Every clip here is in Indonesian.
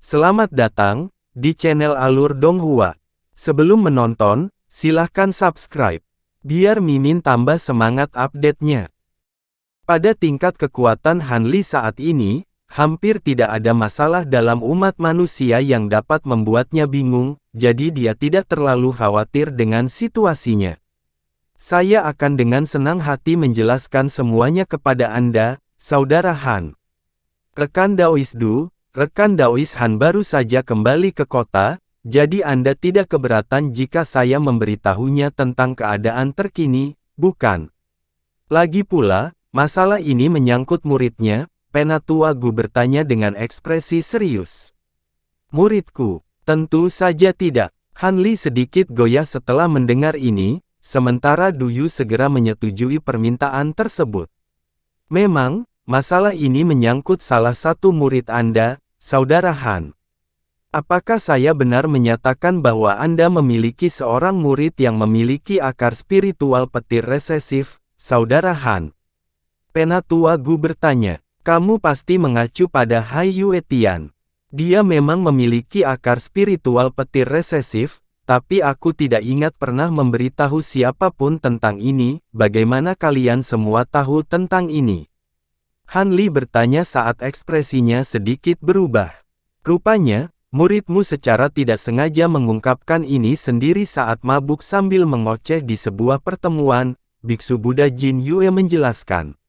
Selamat datang di channel Alur Donghua. Sebelum menonton, silahkan subscribe, biar Mimin tambah semangat update-nya. Pada tingkat kekuatan Hanli saat ini, hampir tidak ada masalah dalam umat manusia yang dapat membuatnya bingung, jadi dia tidak terlalu khawatir dengan situasinya. Saya akan dengan senang hati menjelaskan semuanya kepada Anda, Saudara Han. Rekan Daois Han baru saja kembali ke kota, jadi Anda tidak keberatan jika saya memberitahunya tentang keadaan terkini, bukan? Lagi pula, masalah ini menyangkut muridnya, Penatua Gu bertanya dengan ekspresi serius. Muridku, tentu saja tidak. Hanli sedikit goyah setelah mendengar ini, sementara Duyu segera menyetujui permintaan tersebut. Memang, masalah ini menyangkut salah satu murid Anda, Saudara Han. Apakah saya benar menyatakan bahwa Anda memiliki seorang murid yang memiliki akar spiritual petir resesif, Saudara Han? Penatua Gu bertanya. Kamu pasti mengacu pada Hai Yue Tian. Dia memang memiliki akar spiritual petir resesif, tapi aku tidak ingat pernah memberitahu siapapun tentang ini. Bagaimana kalian semua tahu tentang ini? Hanli bertanya saat ekspresinya sedikit berubah. Rupanya, muridmu secara tidak sengaja mengungkapkan ini sendiri saat mabuk sambil mengoceh di sebuah pertemuan, Biksu Buddha Jin Yue menjelaskan.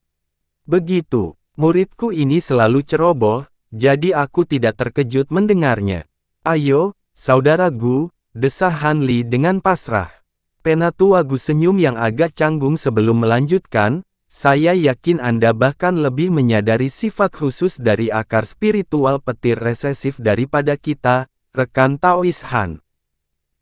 Begitu, muridku ini selalu ceroboh, jadi aku tidak terkejut mendengarnya. Ayo, Saudara Gu, desah Hanli dengan pasrah. Penatua Gu senyum yang agak canggung sebelum melanjutkan. Saya yakin Anda bahkan lebih menyadari sifat khusus dari akar spiritual petir resesif daripada kita, rekan Taois Han.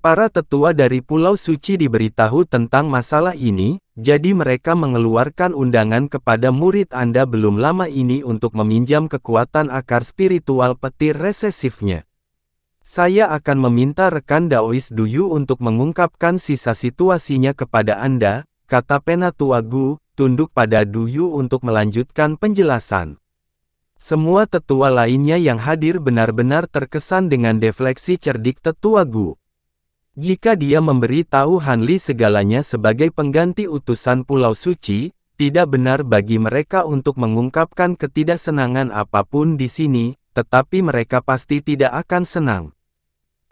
Para tetua dari Pulau Suci diberitahu tentang masalah ini, jadi mereka mengeluarkan undangan kepada murid Anda belum lama ini untuk meminjam kekuatan akar spiritual petir resesifnya. Saya akan meminta rekan Daois Duyu untuk mengungkapkan sisa situasinya kepada Anda, kata Penatua Gu, tunduk pada Duyu untuk melanjutkan penjelasan. Semua tetua lainnya yang hadir benar-benar terkesan dengan defleksi cerdik Tetua Gu. Jika dia memberi tahu Hanli segalanya sebagai pengganti utusan Pulau Suci, tidak benar bagi mereka untuk mengungkapkan ketidaksenangan apapun di sini, tetapi mereka pasti tidak akan senang.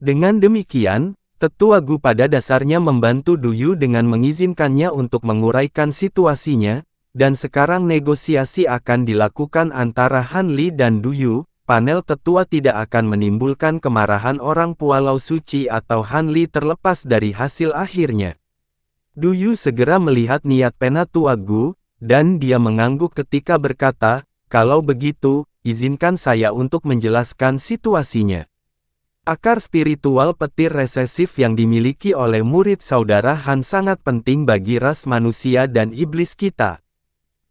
Dengan demikian, Tetua Gu pada dasarnya membantu Duyu dengan mengizinkannya untuk menguraikan situasinya, dan sekarang negosiasi akan dilakukan antara Hanli dan Duyu. Panel tetua tidak akan menimbulkan kemarahan orang Pulau Suci atau Hanli terlepas dari hasil akhirnya. Duyu segera melihat niat Penatua Gu, dan dia mengangguk ketika berkata, kalau begitu, izinkan saya untuk menjelaskan situasinya. Akar spiritual petir resesif yang dimiliki oleh murid Saudara Han sangat penting bagi ras manusia dan iblis kita.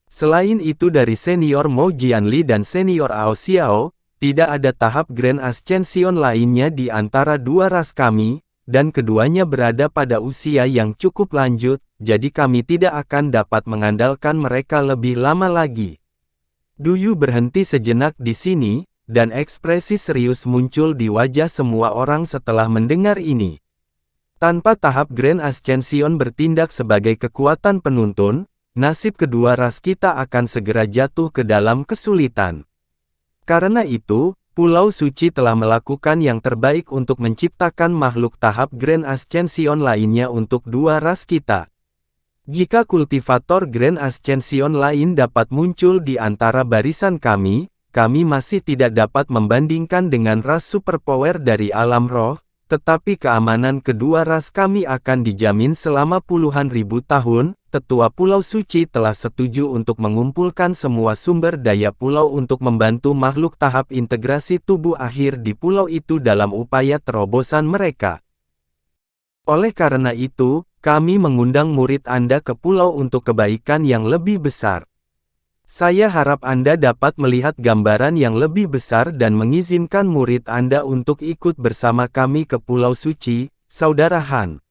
Selain itu dari senior Mo Jianli dan senior Ao Xiao, tidak ada tahap Grand Ascension lainnya di antara dua ras kami, dan keduanya berada pada usia yang cukup lanjut, jadi kami tidak akan dapat mengandalkan mereka lebih lama lagi. Duyu berhenti sejenak di sini, dan ekspresi serius muncul di wajah semua orang setelah mendengar ini. Tanpa tahap Grand Ascension bertindak sebagai kekuatan penuntun, nasib kedua ras kita akan segera jatuh ke dalam kesulitan. Karena itu, Pulau Suci telah melakukan yang terbaik untuk menciptakan makhluk tahap Grand Ascension lainnya untuk dua ras kita. Jika kultivator Grand Ascension lain dapat muncul di antara barisan kami masih tidak dapat membandingkan dengan ras superpower dari alam roh, tetapi keamanan kedua ras kami akan dijamin selama puluhan ribu tahun. Tetua Pulau Suci telah setuju untuk mengumpulkan semua sumber daya pulau untuk membantu makhluk tahap integrasi tubuh akhir di pulau itu dalam upaya terobosan mereka. Oleh karena itu, kami mengundang murid Anda ke pulau untuk kebaikan yang lebih besar. Saya harap Anda dapat melihat gambaran yang lebih besar dan mengizinkan murid Anda untuk ikut bersama kami ke Pulau Suci, Saudara Han.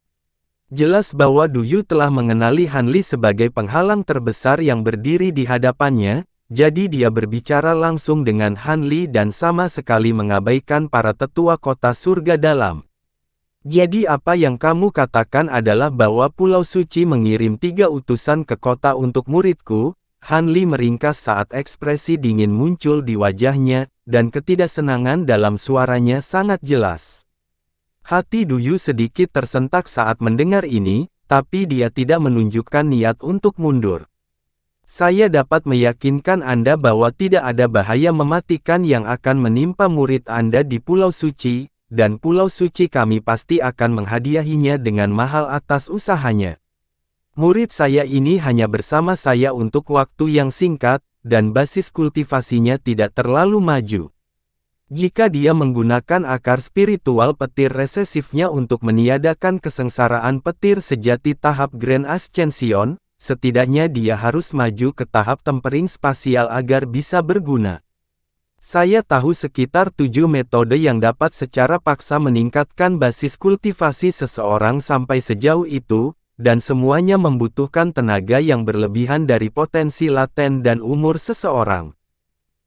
Jelas bahwa Duyu telah mengenali Hanli sebagai penghalang terbesar yang berdiri di hadapannya, Jadi dia berbicara langsung dengan Han Li dan sama sekali mengabaikan para tetua kota surga dalam. Jadi apa yang kamu katakan adalah bahwa Pulau Suci mengirim 3 utusan ke kota untuk muridku? Han Li meringkas saat ekspresi dingin muncul di wajahnya, dan ketidaksenangan dalam suaranya sangat jelas. Hati Du Yu sedikit tersentak saat mendengar ini, tapi dia tidak menunjukkan niat untuk mundur. Saya dapat meyakinkan Anda bahwa tidak ada bahaya mematikan yang akan menimpa murid Anda di Pulau Suci, dan Pulau Suci kami pasti akan menghadiahinya dengan mahal atas usahanya. Murid saya ini hanya bersama saya untuk waktu yang singkat, dan basis kultivasinya tidak terlalu maju. Jika dia menggunakan akar spiritual petir resesifnya untuk meniadakan kesengsaraan petir sejati tahap Grand Ascension, setidaknya dia harus maju ke tahap tempering spasial agar bisa berguna. Saya tahu sekitar 7 metode yang dapat secara paksa meningkatkan basis kultivasi seseorang sampai sejauh itu, dan semuanya membutuhkan tenaga yang berlebihan dari potensi laten dan umur seseorang.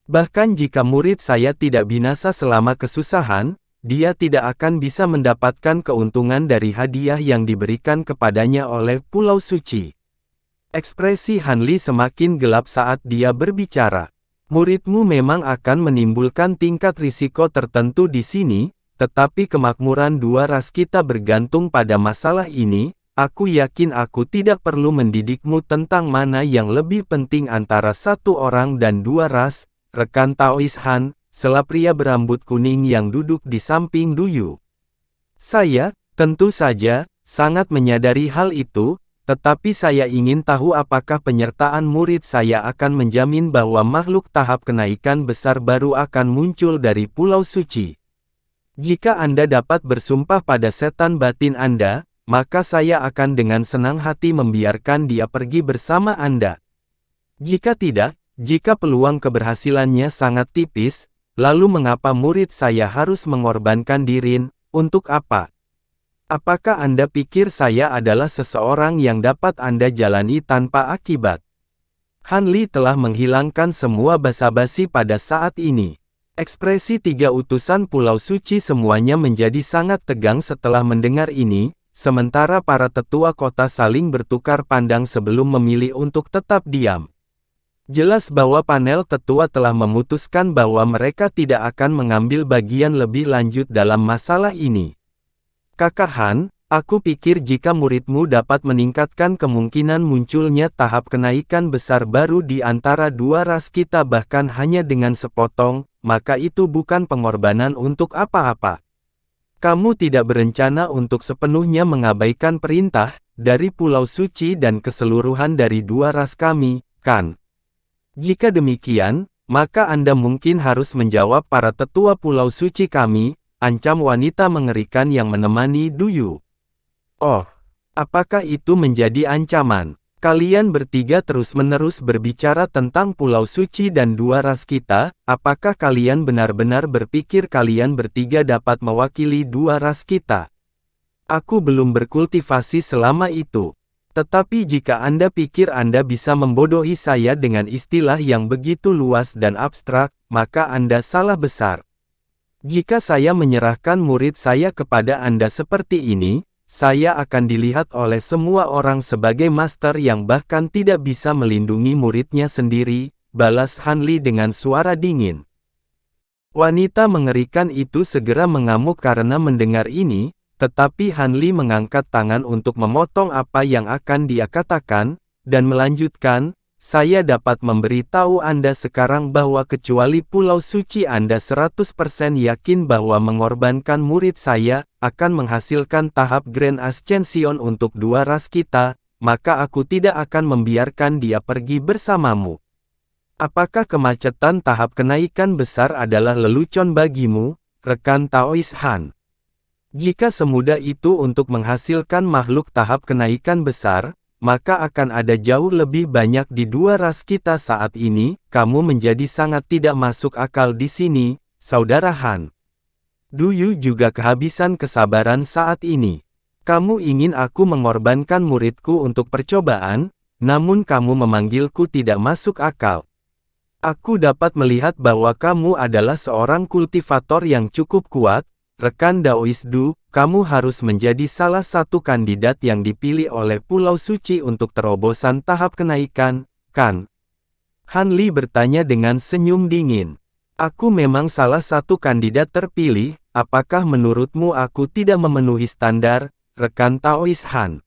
Bahkan jika murid saya tidak binasa selama kesusahan, dia tidak akan bisa mendapatkan keuntungan dari hadiah yang diberikan kepadanya oleh Pulau Suci. Ekspresi Han Li semakin gelap saat dia berbicara. Muridmu memang akan menimbulkan tingkat risiko tertentu di sini, tetapi kemakmuran dua ras kita bergantung pada masalah ini. Aku yakin aku tidak perlu mendidikmu tentang mana yang lebih penting antara satu orang dan dua ras, rekan Taois Han, sela pria berambut kuning yang duduk di samping Du Yu. Saya, tentu saja, sangat menyadari hal itu, tetapi saya ingin tahu apakah penyertaan murid saya akan menjamin bahwa makhluk tahap kenaikan besar baru akan muncul dari Pulau Suci. Jika Anda dapat bersumpah pada setan batin Anda, maka saya akan dengan senang hati membiarkan dia pergi bersama Anda. Jika tidak, jika peluang keberhasilannya sangat tipis, lalu mengapa murid saya harus mengorbankan diri? Untuk apa? Apakah Anda pikir saya adalah seseorang yang dapat Anda jalani tanpa akibat? Han Li telah menghilangkan semua basa-basi pada saat ini. Ekspresi 3 utusan Pulau Suci semuanya menjadi sangat tegang setelah mendengar ini, sementara para tetua kota saling bertukar pandang sebelum memilih untuk tetap diam. Jelas bahwa panel tetua telah memutuskan bahwa mereka tidak akan mengambil bagian lebih lanjut dalam masalah ini. Kakak Han, aku pikir jika muridmu dapat meningkatkan kemungkinan munculnya tahap kenaikan besar baru di antara dua ras kita bahkan hanya dengan sepotong, maka itu bukan pengorbanan untuk apa-apa. Kamu tidak berencana untuk sepenuhnya mengabaikan perintah dari Pulau Suci dan keseluruhan dari dua ras kami, kan? Jika demikian, maka Anda mungkin harus menjawab para tetua Pulau Suci kami, ancam wanita mengerikan yang menemani Du Yu. Oh, apakah itu menjadi ancaman? Kalian bertiga terus-menerus berbicara tentang Pulau Suci dan dua ras kita, apakah kalian benar-benar berpikir kalian bertiga dapat mewakili dua ras kita? Aku belum berkultivasi selama itu. Tetapi jika Anda pikir Anda bisa membodohi saya dengan istilah yang begitu luas dan abstrak, maka Anda salah besar. Jika saya menyerahkan murid saya kepada Anda seperti ini, saya akan dilihat oleh semua orang sebagai master yang bahkan tidak bisa melindungi muridnya sendiri, balas Han Li dengan suara dingin. Wanita mengerikan itu segera mengamuk karena mendengar ini, tetapi Han Li mengangkat tangan untuk memotong apa yang akan dia katakan, dan melanjutkan, saya dapat memberitahu Anda sekarang bahwa kecuali Pulau Suci Anda 100% yakin bahwa mengorbankan murid saya, akan menghasilkan tahap Grand Ascension untuk dua ras kita, maka aku tidak akan membiarkan dia pergi bersamamu. Apakah kemacetan tahap kenaikan besar adalah lelucon bagimu, rekan Taois Han? Jika semudah itu untuk menghasilkan makhluk tahap kenaikan besar, maka akan ada jauh lebih banyak di dua ras kita saat ini. Kamu menjadi sangat tidak masuk akal di sini, Saudara Han. Du Yu juga kehabisan kesabaran saat ini. Kamu ingin aku mengorbankan muridku untuk percobaan, namun kamu memanggilku tidak masuk akal. Aku dapat melihat bahwa kamu adalah seorang kultivator yang cukup kuat, rekan Daois Du, kamu harus menjadi salah satu kandidat yang dipilih oleh Pulau Suci untuk terobosan tahap kenaikan, kan? Han Li bertanya dengan senyum dingin. Aku memang salah satu kandidat terpilih, apakah menurutmu aku tidak memenuhi standar, rekan Taois Han?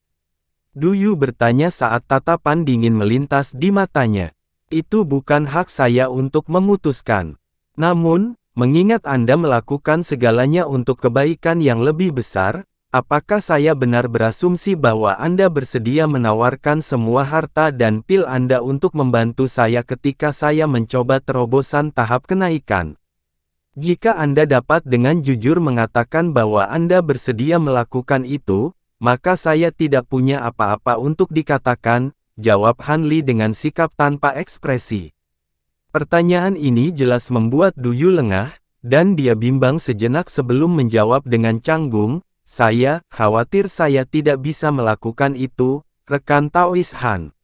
Du Yu bertanya saat tatapan dingin melintas di matanya. Itu bukan hak saya untuk memutuskan. Namun, mengingat Anda melakukan segalanya untuk kebaikan yang lebih besar, apakah saya benar berasumsi bahwa Anda bersedia menawarkan semua harta dan pil Anda untuk membantu saya ketika saya mencoba terobosan tahap kenaikan? Jika Anda dapat dengan jujur mengatakan bahwa Anda bersedia melakukan itu, maka saya tidak punya apa-apa untuk dikatakan, jawab Han Li dengan sikap tanpa ekspresi. Pertanyaan ini jelas membuat Du Yu lengah, dan dia bimbang sejenak sebelum menjawab dengan canggung, saya khawatir saya tidak bisa melakukan itu, rekan Taois Han.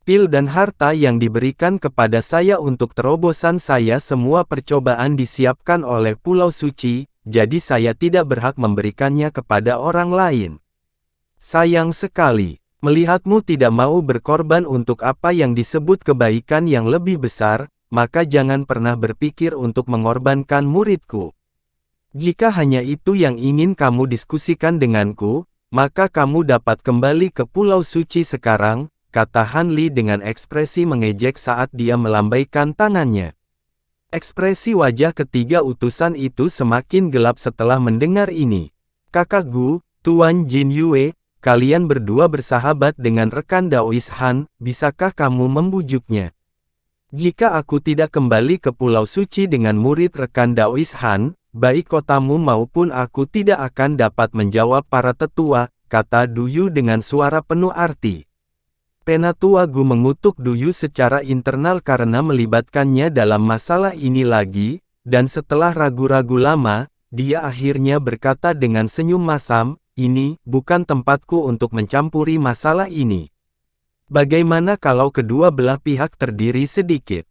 Pil dan harta yang diberikan kepada saya untuk terobosan saya semua percobaan disiapkan oleh Pulau Suci, jadi saya tidak berhak memberikannya kepada orang lain. Sayang sekali. Melihatmu tidak mau berkorban untuk apa yang disebut kebaikan yang lebih besar, maka jangan pernah berpikir untuk mengorbankan muridku. Jika hanya itu yang ingin kamu diskusikan denganku, maka kamu dapat kembali ke Pulau Suci sekarang, kata Han Li dengan ekspresi mengejek saat dia melambaikan tangannya. Ekspresi wajah ketiga utusan itu semakin gelap setelah mendengar ini. Kakak Gu, Tuan Jin Yue, kalian berdua bersahabat dengan rekan Daois Han, bisakah kamu membujuknya? Jika aku tidak kembali ke Pulau Suci dengan murid rekan Daois Han, baik kotamu maupun aku tidak akan dapat menjawab para tetua, kata Du Yu dengan suara penuh arti. Penatua Gu mengutuk Du Yu secara internal karena melibatkannya dalam masalah ini lagi, dan setelah ragu-ragu lama, dia akhirnya berkata dengan senyum masam, ini bukan tempatku untuk mencampuri masalah ini. Bagaimana kalau kedua belah pihak terdiri sedikit?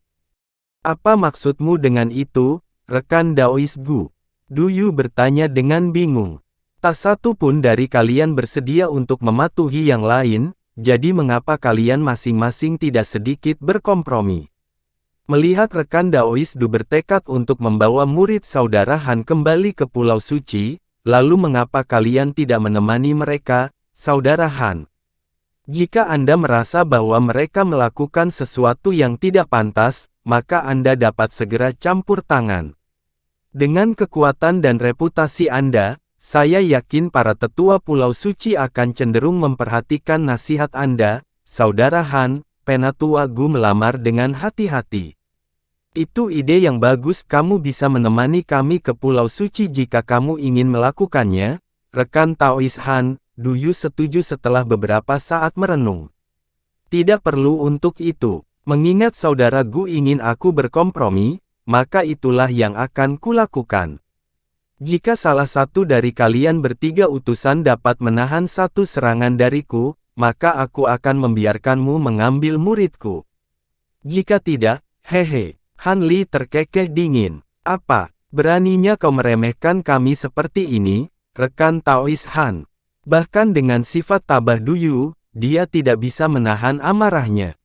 Apa maksudmu dengan itu, rekan Daois Gu? Du Yu bertanya dengan bingung. Tak satu pun dari kalian bersedia untuk mematuhi yang lain, jadi mengapa kalian masing-masing tidak sedikit berkompromi? Melihat rekan Daois Du bertekad untuk membawa murid saudara Han kembali ke Pulau Suci, lalu mengapa kalian tidak menemani mereka, saudara Han? Jika Anda merasa bahwa mereka melakukan sesuatu yang tidak pantas, maka Anda dapat segera campur tangan. Dengan kekuatan dan reputasi Anda, saya yakin para tetua Pulau Suci akan cenderung memperhatikan nasihat Anda, saudara Han, Penatua Gu melamar dengan hati-hati. Itu ide yang bagus, kamu bisa menemani kami ke Pulau Suci jika kamu ingin melakukannya, rekan Taois Han, Du Yu setuju setelah beberapa saat merenung. Tidak perlu untuk itu, mengingat saudara Gu ingin aku berkompromi, maka itulah yang akan kulakukan. Jika salah satu dari kalian bertiga utusan dapat menahan satu serangan dariku, maka aku akan membiarkanmu mengambil muridku. Jika tidak, hehe. Han Li terkekeh dingin. Apa, beraninya kau meremehkan kami seperti ini, rekan Taois Han? Bahkan dengan sifat tabah Du Yu, dia tidak bisa menahan amarahnya.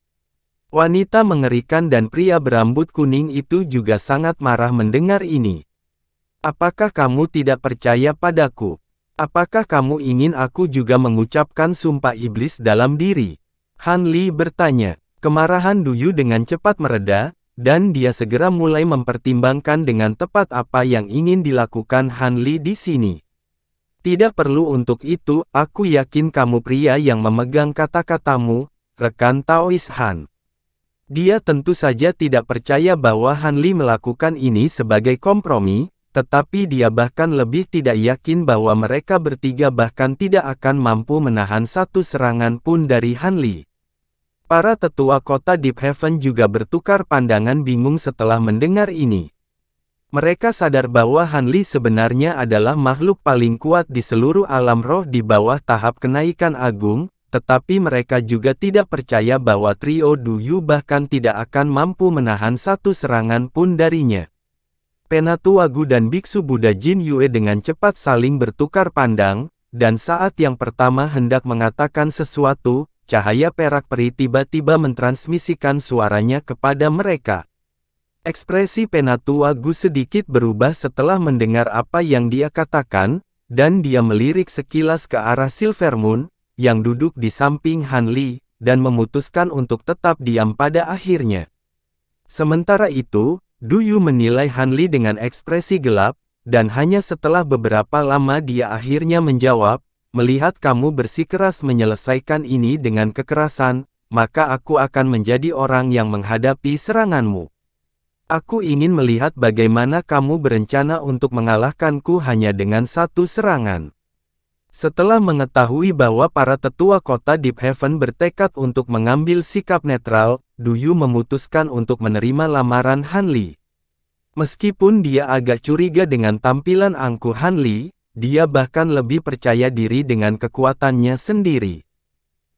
Wanita mengerikan dan pria berambut kuning itu juga sangat marah mendengar ini. Apakah kamu tidak percaya padaku? Apakah kamu ingin aku juga mengucapkan sumpah iblis dalam diri? Han Li bertanya. Kemarahan Du Yu dengan cepat mereda, dan dia segera mulai mempertimbangkan dengan tepat apa yang ingin dilakukan Han Li di sini. Tidak perlu untuk itu, aku yakin kamu pria yang memegang kata-katamu, rekan Taois Han. Dia tentu saja tidak percaya bahwa Han Li melakukan ini sebagai kompromi, tetapi dia bahkan lebih tidak yakin bahwa mereka bertiga bahkan tidak akan mampu menahan satu serangan pun dari Han Li. Para tetua kota Deep Heaven juga bertukar pandangan bingung setelah mendengar ini. Mereka sadar bahwa Han Li sebenarnya adalah makhluk paling kuat di seluruh alam roh di bawah tahap kenaikan agung, tetapi mereka juga tidak percaya bahwa trio Duyu bahkan tidak akan mampu menahan satu serangan pun darinya. Penatua Gu dan Biksu Buddha Jin Yue dengan cepat saling bertukar pandang, dan saat yang pertama hendak mengatakan sesuatu, cahaya perak peri tiba-tiba mentransmisikan suaranya kepada mereka. Ekspresi Penatua Gu sedikit berubah setelah mendengar apa yang dia katakan, dan dia melirik sekilas ke arah Silver Moon, yang duduk di samping Han Li, dan memutuskan untuk tetap diam pada akhirnya. Sementara itu, Duyu menilai Han Li dengan ekspresi gelap, dan hanya setelah beberapa lama dia akhirnya menjawab, "Melihat kamu bersikeras menyelesaikan ini dengan kekerasan, maka aku akan menjadi orang yang menghadapi seranganmu. Aku ingin melihat bagaimana kamu berencana untuk mengalahkanku hanya dengan satu serangan." Setelah mengetahui bahwa para tetua kota Deep Heaven bertekad untuk mengambil sikap netral, Duyu memutuskan untuk menerima lamaran Han Li. Meskipun dia agak curiga dengan tampilan angkuh Han Li, dia bahkan lebih percaya diri dengan kekuatannya sendiri.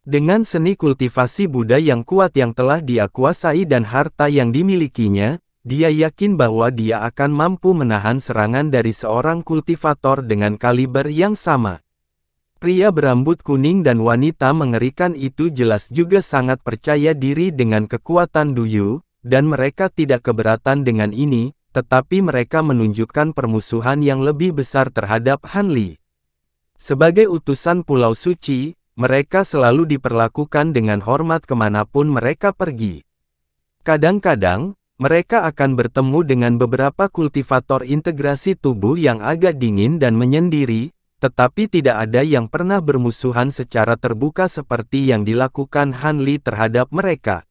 Dengan seni kultivasi Buddha yang kuat yang telah dia kuasai dan harta yang dimilikinya, dia yakin bahwa dia akan mampu menahan serangan dari seorang kultivator dengan kaliber yang sama. Pria berambut kuning dan wanita mengerikan itu jelas juga sangat percaya diri dengan kekuatan Duyu, dan mereka tidak keberatan dengan ini, tetapi mereka menunjukkan permusuhan yang lebih besar terhadap Han Li. Sebagai utusan Pulau Suci, mereka selalu diperlakukan dengan hormat kemanapun mereka pergi. Kadang-kadang, mereka akan bertemu dengan beberapa kultivator integrasi tubuh yang agak dingin dan menyendiri, tetapi tidak ada yang pernah bermusuhan secara terbuka seperti yang dilakukan Han Li terhadap mereka.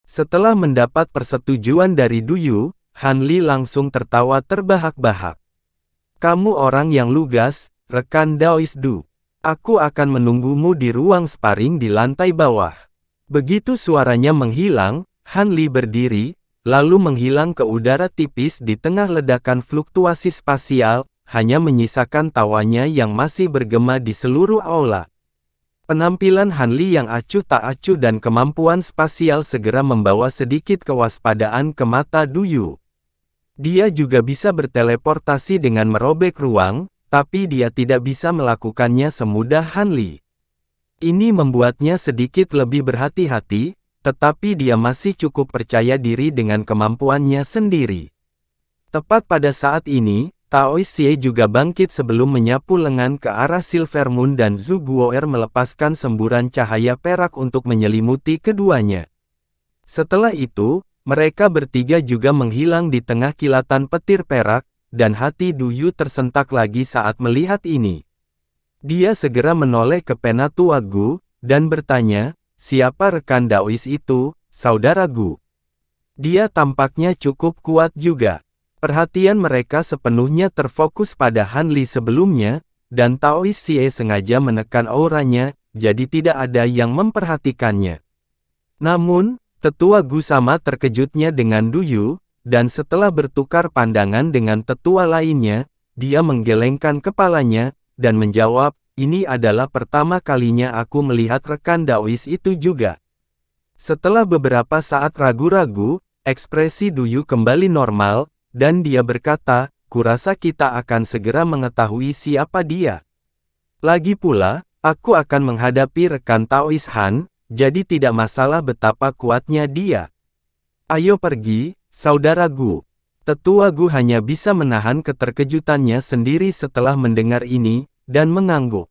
Setelah mendapat persetujuan dari Duyu, Han Li langsung tertawa terbahak-bahak. "Kamu orang yang lugas, rekan Daois Du. Aku akan menunggumu di ruang sparring di lantai bawah." Begitu suaranya menghilang, Han Li berdiri, lalu menghilang ke udara tipis di tengah ledakan fluktuasi spasial, hanya menyisakan tawanya yang masih bergema di seluruh aula. Penampilan Han Li yang acuh tak acuh dan kemampuan spasial segera membawa sedikit kewaspadaan ke mata Duyu. Dia juga bisa berteleportasi dengan merobek ruang, tapi dia tidak bisa melakukannya semudah Han Li. Ini membuatnya sedikit lebih berhati-hati, tetapi dia masih cukup percaya diri dengan kemampuannya sendiri. Tepat pada saat ini, Taois Xie juga bangkit sebelum menyapu lengan ke arah Silver Moon dan Zhu Guo'er melepaskan semburan cahaya perak untuk menyelimuti keduanya. Setelah itu, mereka bertiga juga menghilang di tengah kilatan petir perak, dan hati Duyu tersentak lagi saat melihat ini. Dia segera menoleh ke Penatua Gu, dan bertanya, "Siapa rekan Daois itu, Saudara Gu?" Dia tampaknya cukup kuat juga. Perhatian mereka sepenuhnya terfokus pada Han Li sebelumnya, dan Taois Xie sengaja menekan auranya, jadi tidak ada yang memperhatikannya. Namun, Tetua Gu sama terkejutnya dengan Duyu, dan setelah bertukar pandangan dengan tetua lainnya, dia menggelengkan kepalanya, dan menjawab, "Ini adalah pertama kalinya aku melihat rekan Daois itu juga." Setelah beberapa saat ragu-ragu, ekspresi Duyu kembali normal, dan dia berkata, "Kurasa kita akan segera mengetahui siapa dia. Lagi pula, aku akan menghadapi rekan Taois Han, jadi tidak masalah betapa kuatnya dia. Ayo pergi, Saudara Gu." Tetua Gu hanya bisa menahan keterkejutannya sendiri setelah mendengar ini, dan mengangguk.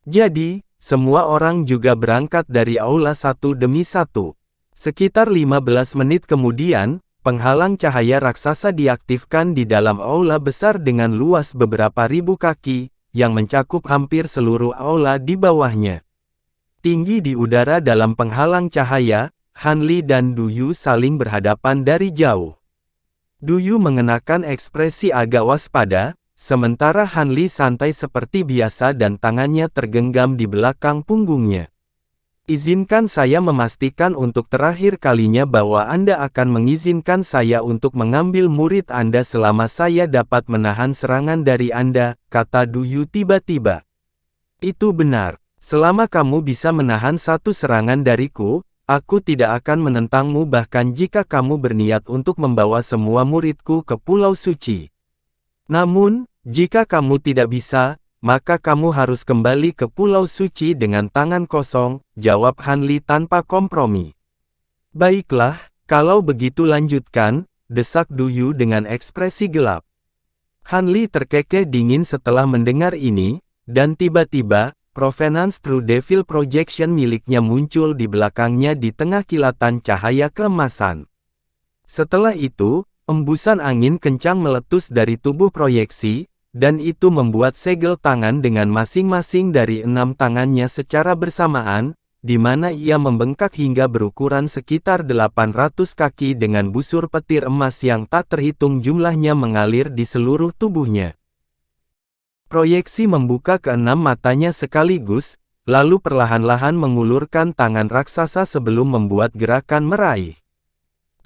Jadi, semua orang juga berangkat dari aula satu demi satu. Sekitar 15 menit kemudian, penghalang cahaya raksasa diaktifkan di dalam aula besar dengan luas beberapa ribu kaki, yang mencakup hampir seluruh aula di bawahnya. Tinggi di udara dalam penghalang cahaya, Han Li dan Duyu saling berhadapan dari jauh. Duyu mengenakan ekspresi agak waspada, sementara Han Li santai seperti biasa dan tangannya tergenggam di belakang punggungnya. "Izinkan saya memastikan untuk terakhir kalinya bahwa Anda akan mengizinkan saya untuk mengambil murid Anda selama saya dapat menahan serangan dari Anda," kata Duyu tiba-tiba. "Itu benar. Selama kamu bisa menahan satu serangan dariku, aku tidak akan menentangmu bahkan jika kamu berniat untuk membawa semua muridku ke Pulau Suci. Namun, jika kamu tidak bisa, maka kamu harus kembali ke Pulau Suci dengan tangan kosong, jawab Han Li tanpa kompromi. Baiklah, kalau begitu lanjutkan, desak Du Yu dengan ekspresi gelap. Han Li terkekeh dingin setelah mendengar ini, dan tiba-tiba, Provenance True Devil Projection miliknya muncul di belakangnya di tengah kilatan cahaya keemasan. Setelah itu, embusan angin kencang meletus dari tubuh proyeksi, dan itu membuat segel tangan dengan masing-masing dari 6 tangannya secara bersamaan, di mana ia membengkak hingga berukuran sekitar 800 kaki dengan busur petir emas yang tak terhitung jumlahnya mengalir di seluruh tubuhnya. Proyeksi membuka keenam matanya sekaligus, lalu perlahan-lahan mengulurkan tangan raksasa sebelum membuat gerakan meraih.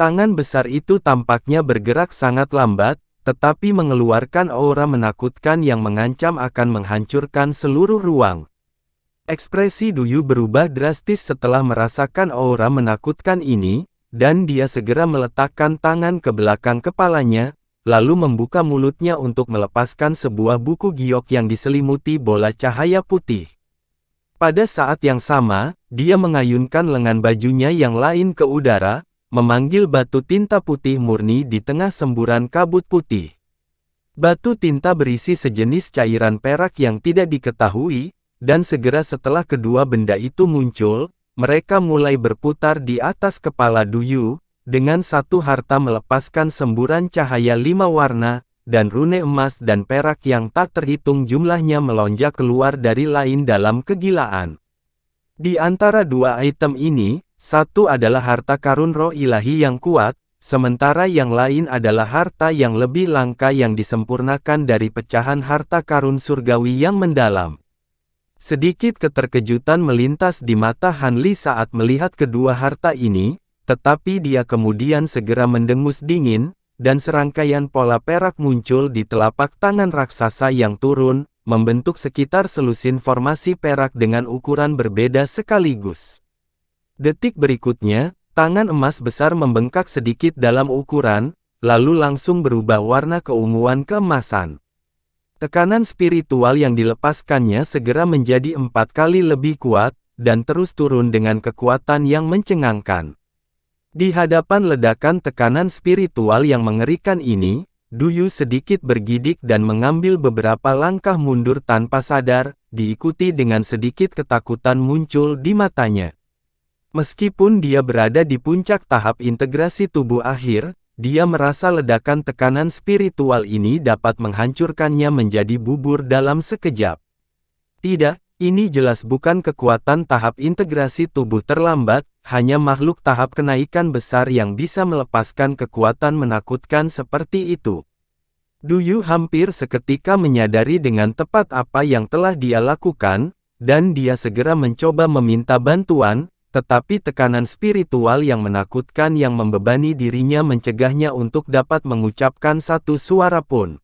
Tangan besar itu tampaknya bergerak sangat lambat, tetapi mengeluarkan aura menakutkan yang mengancam akan menghancurkan seluruh ruang. Ekspresi Du Yu berubah drastis setelah merasakan aura menakutkan ini, dan dia segera meletakkan tangan ke belakang kepalanya, lalu membuka mulutnya untuk melepaskan sebuah buku giok yang diselimuti bola cahaya putih. Pada saat yang sama, dia mengayunkan lengan bajunya yang lain ke udara, memanggil batu tinta putih murni di tengah semburan kabut putih. Batu tinta berisi sejenis cairan perak yang tidak diketahui, dan segera setelah kedua benda itu muncul, mereka mulai berputar di atas kepala Du Yu, dengan satu harta melepaskan semburan cahaya 5 warna, dan rune emas dan perak yang tak terhitung jumlahnya melonjak keluar dari lain dalam kegilaan. Di antara dua item ini, satu adalah harta karun roh ilahi yang kuat, sementara yang lain adalah harta yang lebih langka yang disempurnakan dari pecahan harta karun surgawi yang mendalam. Sedikit keterkejutan melintas di mata Han Li saat melihat kedua harta ini, tetapi dia kemudian segera mendengus dingin, dan serangkaian pola perak muncul di telapak tangan raksasa yang turun, membentuk sekitar selusin formasi perak dengan ukuran berbeda sekaligus. Detik berikutnya, tangan emas besar membengkak sedikit dalam ukuran, lalu langsung berubah warna keunguan keemasan. Tekanan spiritual yang dilepaskannya segera menjadi 4 kali lebih kuat, dan terus turun dengan kekuatan yang mencengangkan. Di hadapan ledakan tekanan spiritual yang mengerikan ini, Du Yu sedikit bergidik dan mengambil beberapa langkah mundur tanpa sadar, diikuti dengan sedikit ketakutan muncul di matanya. Meskipun dia berada di puncak tahap integrasi tubuh akhir, dia merasa ledakan tekanan spiritual ini dapat menghancurkannya menjadi bubur dalam sekejap. Tidak, ini jelas bukan kekuatan tahap integrasi tubuh terlambat, hanya makhluk tahap kenaikan besar yang bisa melepaskan kekuatan menakutkan seperti itu. Du Yu hampir seketika menyadari dengan tepat apa yang telah dia lakukan, dan dia segera mencoba meminta bantuan, tetapi tekanan spiritual yang menakutkan yang membebani dirinya mencegahnya untuk dapat mengucapkan satu suara pun.